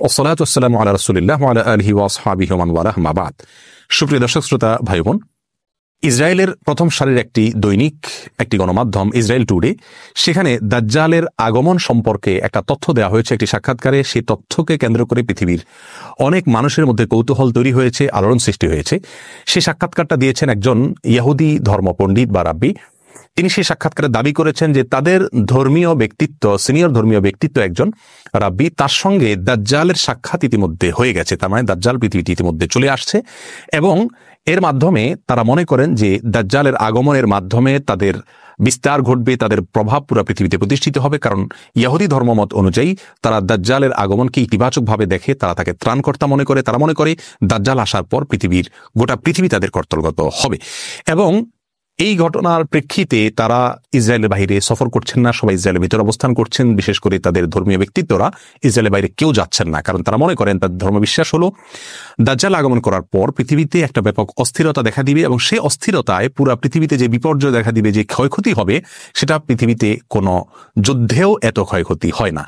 ওয়াসসালাতু ওয়াসসালামু আলা রাসূলিল্লাহ ওয়া আলা আলিহি ওয়া আসহাবিহি ওয়া মান ওয়ালাহ, মা বাদ। সুপ্রিয় দর্শক শ্রোতা ভাই বোন, ইসরায়েলের প্রথম সারির একটি গণমাধ্যম ইসরায়েল টুডে, সেখানে দাজ্জালের আগমন সম্পর্কে একটা তথ্য দেওয়া হয়েছে একটি সাক্ষাৎকারে। সেই তথ্যকে কেন্দ্র করে পৃথিবীর অনেক মানুষের মধ্যে কৌতূহল তৈরি হয়েছে, আলোড়ন সৃষ্টি হয়েছে। সেই সাক্ষাৎকারটা দিয়েছেন একজন ইহুদি ধর্মপণ্ডিত বা রাব্বি। তিনি সেই সাক্ষাৎকারে দাবি করেছেন যে তাদের সিনিয়র ধর্মীয় ব্যক্তিত্ব একজন রাব্বি, তার সঙ্গে দাজ্জালের সাক্ষাৎ ইতিমধ্যে হয়ে গেছে। তার মানে দাজ্জাল পৃথিবীতে ইতিমধ্যে চলে আসছে, এবং এর মাধ্যমে তারা মনে করেন যে দাজ্জালের আগমনের মাধ্যমে তাদের বিস্তার ঘটবে, তাদের প্রভাব পুরো পৃথিবীতে প্রতিষ্ঠিত হবে। কারণ ইহুদি ধর্মমত অনুযায়ী তারা দাজ্জালের আগমনকে ইতিবাচকভাবে দেখে, তারা তাকে ত্রাণকর্তা মনে করে। তারা মনে করে দাজ্জাল আসার পর গোটা পৃথিবী তাদের কর্তৃগত হবে। এবং এই ঘটনার প্রেক্ষিতে তারা ইসরায়েলের বাইরে সফর করছেন না, সবাই ইসরায়েলের ভিতরে অবস্থান করছেন। বিশেষ করে তাদের ধর্মীয় ব্যক্তিত্বরা ইসরায়েলের বাইরে কেউ যাচ্ছেন না, কারণ তারা মনে করেন, তাদের ধর্মবিশ্বাস হলো দাজ্জাল আগমন করার পর পৃথিবীতে একটা ব্যাপক অস্থিরতা দেখা দিবে, এবং সেই অস্থিরতায় পুরো পৃথিবীতে যে বিপর্যয় দেখা দিবে, যে ক্ষয়ক্ষতি হবে, সেটা পৃথিবীতে কোনো যুদ্ধেও এত ক্ষয়ক্ষতি হয় না।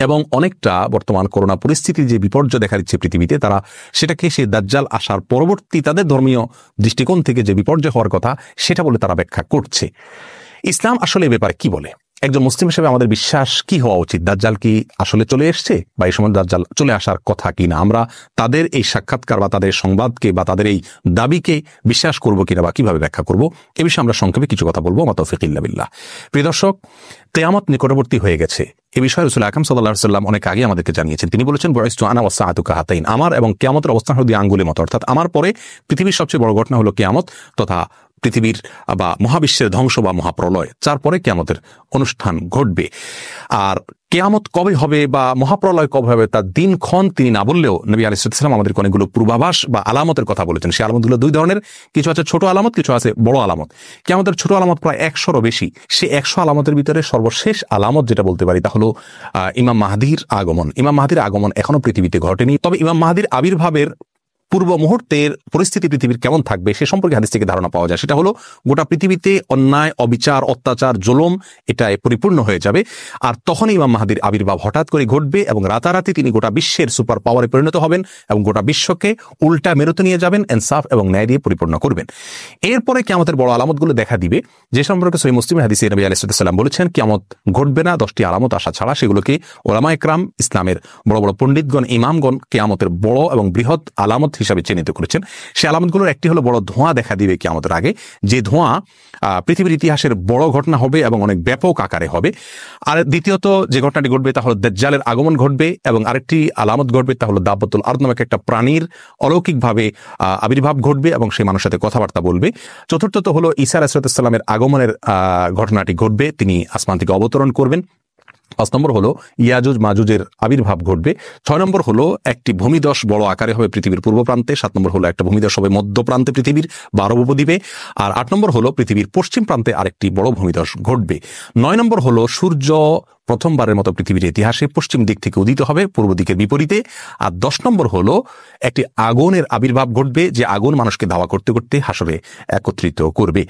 এবং অনেকটা বর্তমান করোনা পরিস্থিতির যে বিপর্যয় দেখা দিচ্ছে পৃথিবীতে, তারা সেটাকে সেই দাজ্জাল আসার পরবর্তী তাদের ধর্মীয় দৃষ্টিকোণ থেকে যে বিপর্যয় হওয়ার কথা, সেটা বলে তারা ব্যাখ্যা করছে। ইসলাম আসলে এ ব্যাপারে কি বলে? একজন মুসলিম হিসেবে আমাদের বিশ্বাস কি হওয়া উচিত? দাজ্জাল কি আসলে চলে এসছে, বা এই সময় দাজ্জাল চলে আসার কথা কিনা? আমরা তাদের এই সাক্ষাৎকার বা তাদের সংবাদকে বা তাদের এই দাবিকে বিশ্বাস করবো কিনা, বা কিভাবে ব্যাখ্যা করব, এ বিষয়ে আমরা সংক্ষেপে কিছু কথা বলবো। মা তৌফিক ইল্লা বিল্লাহ। প্রিয় দর্শক, কিয়ামত নিকটবর্তী হয়ে গেছে। এ বিষয়ে রাসূল আকরাম সাল্লাল্লাহু আলাইহি ওয়াসাল্লাম অনেক আগে আমাদেরকে জানিয়েছেন। তিনি বলেছেন, বুইসতু আনা ওয়াস সাআতু কাহাতাইন, আমার এবং কিয়ামতের অবস্থান হলো দুই আঙ্গুলের মতো। অর্থাৎ আমার পরে পৃথিবীর সবচেয়ে বড় ঘটনা হলো কিয়ামত, তথা পৃথিবীর বা মহাবিশ্বের ধ্বংস বা মহাপ্রলয়। তারপরে কিয়ামতের অনুষ্ঠান ঘটবে। আর কিয়ামত কবে হবে বা মহাপ্রলয় কবে হবে তার দিনক্ষণ তিনি না বললেও নবী আলাইহিস সালাম আমাদেরকে অনেকগুলো পূর্বাভাস বা আলামতের কথা বলেছেন। সেই আলামতগুলো দুই ধরনের, কিছু আছে ছোট আলামত, কিছু আছে বড় আলামত। কিয়ামতের ছোট আলামত প্রায় 100রও বেশি। সেই 100 আলামতের ভিতরে সর্বশেষ আলামত যেটা বলতে পারি তা হলো ইমাম মাহদির আগমন। ইমাম মাহদির আগমন এখনো পৃথিবীতে ঘটেনি, তবে ইমাম মাহদির আবির্ভাবের পূর্ব মুহূর্তের পরিস্থিতি পৃথিবীর কেমন থাকবে সে সম্পর্কে হাদিস থেকে ধারণা পাওয়া যায়। সেটা হলো গোটা পৃথিবীতে অন্যায়, অবিচার, অত্যাচার, জুলুম এটাই পরিপূর্ণ হয়ে যাবে। আর তখনই ইমাম মাহদির আবির্ভাব হঠাৎ করে ঘটবে, এবং রাতারাতি তিনি গোটা বিশ্বের সুপার পাওয়ারে পরিণত হবেন, এবং গোটা বিশ্বকে উল্টা মেরুতে নিয়ে যাবেন, ইনসাফ এবং ন্যায় দিয়ে পরিপূর্ণ করবেন। এরপরে কিয়ামতের বড় আলামতগুলো দেখা দিবে, যে সম্পর্কে সহিহ মুসলিমের হাদিসে নবী আলাইহিস সালাম বলেছেন, কিয়ামত ঘটবে না 10টি আলামত আসা ছাড়া। সেগুলোকে উলামা ইকরাম, ইসলামের বড় বড় পণ্ডিতগণ, ইমামগণ কিয়ামতের বড় এবং বৃহৎ আলামত হিসাবে চিহ্নিত করেছেন। সেই আলামতগুলোর একটি হলো বড় ধোঁয়া দেখা দিবে কিয়ামতের আগে, যে ধোঁয়া পৃথিবীর ইতিহাসের বড় ঘটনা হবে এবং অনেক ব্যাপক আকারে হবে। আর দ্বিতীয়ত যে ঘটনাটি ঘটবে তা হলো দাজ্জালের আগমন ঘটবে, এবং আরেকটি আলামত ঘটবে তা হলো দাব্বাতুল আরদ নামক একটা প্রাণীর অলৌকিকভাবে আবির্ভাব ঘটবে, এবং সেই মানুষের সাথে কথাবার্তা বলবে। চতুর্থত হলো ঈসা আলাইহিস সালামের আগমনের ঘটনাটি ঘটবে, তিনি আসমান থেকে অবতরণ করবেন। 5 নম্বর হলো ইয়াজুজ মাজুজের আবির্ভাব ঘটবে। 6 নম্বর হলো একটি ভূমিধস বড় আকারে হবে পৃথিবীর পূর্ব প্রান্তে। 7 নম্বর হলো একটা ভূমিধস হবে মধ্য প্রান্তে পৃথিবীর বা আরব উপদ্বীপে। আর 8 নম্বর হলো পৃথিবীর পশ্চিম প্রান্তে আরেকটি বড় ভূমিধস ঘটবে। 9 নম্বর হলো সূর্য প্রথমবারের মতো পৃথিবীর ইতিহাসে পশ্চিম দিক থেকে উদিত হবে, পূর্ব দিকের বিপরীতে। আর 10 নম্বর হলো একটি আগুনের আবির্ভাব ঘটবে, যে আগুন মানুষকে ধাওয়া করতে করতে হাসরে একত্রিত করবে।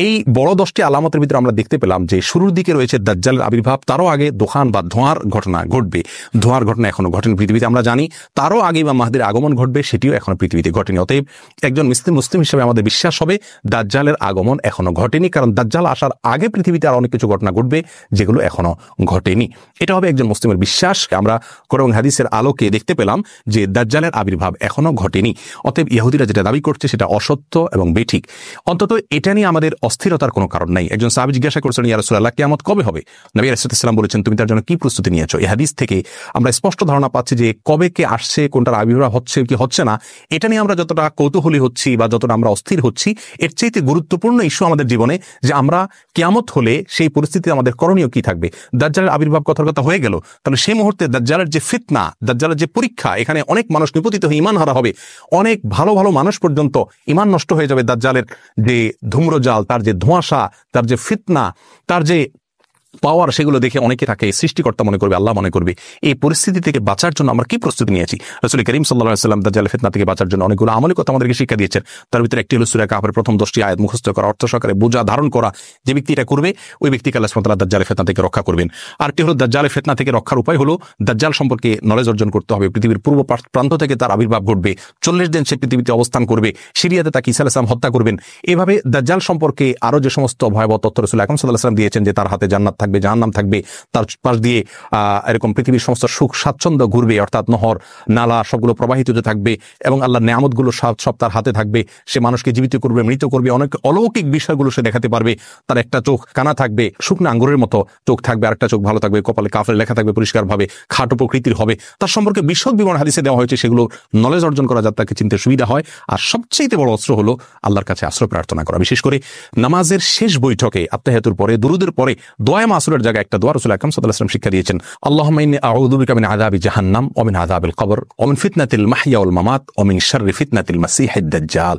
এই বড় 10টি আলামতের ভিতরে আমরা দেখতে পেলাম যে শুরুর দিকে রয়েছে দাজ্জালের আবির্ভাব, তারও আগে দোকান বা ধোঁয়ার ঘটনা ঘটবে। ধোঁয়ার ঘটনা এখনো ঘটেনি পৃথিবীতে, আমরা জানি। তারও আগে ইমাম মাহদির আগমন ঘটবে, সেটিও এখনো পৃথিবীতে ঘটেনি। অতএব একজন মুসলিম হিসেবে আমাদের বিশ্বাস হবে দাজ্জালের আগমন এখনো ঘটেনি, কারণ দাজ্জাল আসার আগে পৃথিবীতে আর অনেক কিছু ঘটনা ঘটবে যেগুলো এখনো ঘটেনি। এটা হবে একজন মুসলিমের বিশ্বাস। আমরা কোরআন হাদিসের আলোকে দেখতে পেলাম যে দাজ্জালের আবির্ভাব এখনো ঘটেনি। অতএব ইহুদিরা যেটা দাবি করছে সেটা অসত্য এবং বেঠিক। অন্তত এটা নিয়ে আমাদের অস্থিরতার কোনো কারণ নাই। একজন সাহাবী জিজ্ঞাসা করেছেন, ইয়া রাসূলুল্লাহ, কিয়ামত কবে হবে? নবী আলাইহিস সালাম বলেছেন, তুমি তার জন্য কি প্রস্তুতি নিয়েছো? এই হাদিস থেকে আমরা স্পষ্ট ধারণা পাচ্ছি যে কবে কে আসছে, কোনটার আবির্ভাব হচ্ছে কি হচ্ছে না, এটা নিয়ে আমরা যতটা কৌতূহলী হচ্ছি বা যতটা আমরা অস্থির হচ্ছি, এর চাইতে গুরুত্বপূর্ণ ইস্যু আমাদের জীবনে যে আমরা কিয়ামত হলে সেই পরিস্থিতিতে আমাদের করণীয় কি থাকবে। দাজ্জালের আবির্ভাব কথার কথা হয়ে গেল, তাহলে সেই মুহূর্তে দাজ্জালের যে ফিতনা, দাজ্জালের যে পরীক্ষা, এখানে অনেক মানুষ নিপতিত হয়ে ঈমান হারা হবে, অনেক ভালো ভালো মানুষ পর্যন্ত ঈমান নষ্ট হয়ে যাবে। দাজ্জালের যে ধূম্রজাল, তার যে ধোঁয়াশা, তার যে ফিতনা, তার যে পাওয়ার, সেগুলো দেখে অনেকে তাকে সৃষ্টিকর্তা মনে করবে, আল্লাহ মনে করবে। এই পরিস্থিতি থেকে বাঁচার জন্য আমরা কি প্রস্তুতি নিয়েছি? রাসূল করিম সাল্লাল্লাহু আলাইহি ওয়াসাল্লাম দাজ্জাল ফিতনা থেকে বাঁচার জন্য অনেকগুলো আমলি কথা আমাদেরকে শিক্ষা দিয়েছেন। তার ভিতরে একটি হলো সূরা কাহফের প্রথম 10টি আয়াত মুখস্থ করা, অর্থ সহকারে বোঝা ধারণ করা। যে ব্যক্তি এটা করবে ওই ব্যক্তিকে আল্লাহ সুবহানাহু ওয়া তাআলা দাজ্জাল ফিতনা থেকে রক্ষা করবেন। আরেকটি হলো দাজ্জাল ফিতনা থেকে রক্ষার উপায় হলো দাজ্জাল সম্পর্কে নলেজ অর্জন করতে হবে। পৃথিবীর পূর্ব প্রান্ত থেকে তার আবির্ভাব ঘটবে, 40 দিন সে পৃথিবীতে অবস্থান করবে, সিরিয়াতে তাকে ঈসা আলাইহিস সালাম হত্যা করবেন। এভাবে দাজ্জাল সম্পর্কে আরো যে সমস্ত ভয়াবহ তথ্য রাসূল আকরাম সাল্লাল্লাহু আলাইহি ওয়াসাল্লাম দিয়েছেন, যে তার হাতে জান্নাত থাকবে, জাহান্নাম থাকবে, তার পাশ দিয়ে এরকম পৃথিবীর সমস্ত সুখ স্বাচ্ছন্দ্য ঘুরবে, অর্থাৎ নহর নালা সবগুলো প্রবাহিত হতে থাকবে এবং আল্লাহর নেয়ামতগুলো সব তার হাতে থাকবে। সে মানুষকে জীবিত করবে, মৃত করবে, অনেক অলৌকিক বিষয়গুলো সে দেখাতে পারবে। তার একটা চোখ কানা থাকবে, শুকনো আঙ্গুরের মতো চোখ থাকবে, আরেকটা চোখ ভালো থাকবে, কপালে কাফের লেখা থাকবে পরিষ্কারভাবে, খাটো প্রকৃতির হবে। তার সম্পর্কে বিশদ বিবরণ হাদিসে দেওয়া হয়েছে, সেগুলো নলেজ অর্জন করা যাতে তাকে চিনতে সুবিধা হয়। আর সবচেয়ে বড় অস্ত্র হলো আল্লাহর কাছে আশ্রয় প্রার্থনা করা। বিশেষ করে নামাজের শেষ বৈঠকে আত্তাহিয়াতুর পরে, দুরুদের পরে দোয়া মাসুরের জায়গায় একটা দোয়া রাসূল আকরাম সাল্লাল্লাহু আলাইহি ওয়াসাল্লাম শিক্ষা দিয়েছেন, আল্লাহুম্মা ইন্নী আউযু বিকা মিন আযাবি জাহান্নাম ওয়া মিন আযাবিল কবর ওয়া মিন ফিতনাতিল মাহইয়া ওয়াল মামাত ওয়া মিন শাররি ফিতনাতিল মাসীহিদ দাজ্জাল।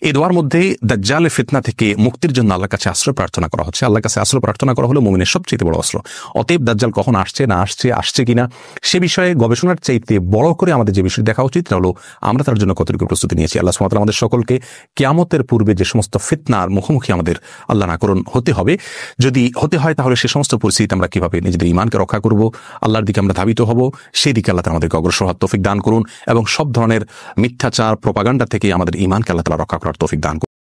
এই দোয়ার মধ্যে দাজ্জালের ফিতনা থেকে মুক্তির জন্য আল্লাহর কাছে আশ্রয় প্রার্থনা করা হচ্ছে। আল্লাহর কাছে আশ্রয় প্রার্থনা করা হলো মুমিনের সবচেয়ে বড় অস্ত্র। অতএব দাজ্জাল কখন আসছে না আসছে কিনা সে বিষয়ে গবেষণার চাইতে বড় করে আমাদের যে বিষয় দেখা উচিত হলো আমরা তার জন্য কতটুকু প্রস্তুতি নিয়েছি। আল্লাহ সুবহানাহু ওয়া তাআলা আমাদের সকলকে কিয়ামতের পূর্বে যে সমস্ত ফিতনার মুখোমুখি আমাদের আল্লাহ না করুন হতে হবে, যদি হতে হয় তাহলে সে সমস্ত পরিস্থিতি আমরা কিভাবে নিজেদের ঈমানকে রক্ষা করব, আল্লাহর দিকে আমরা ধাবিত হব, সেই দিকে আল্লাহ তাআলা আমাদেরকে অগ্রসর হওয়ার তৌফিক দান করুন এবং সব ধরনের মিথ্যাচার প্রপাগান্ডা থেকে আমাদের ঈমানকে আল্লাহ তাআলা রক্ষা করার তৌফিক দান করুন।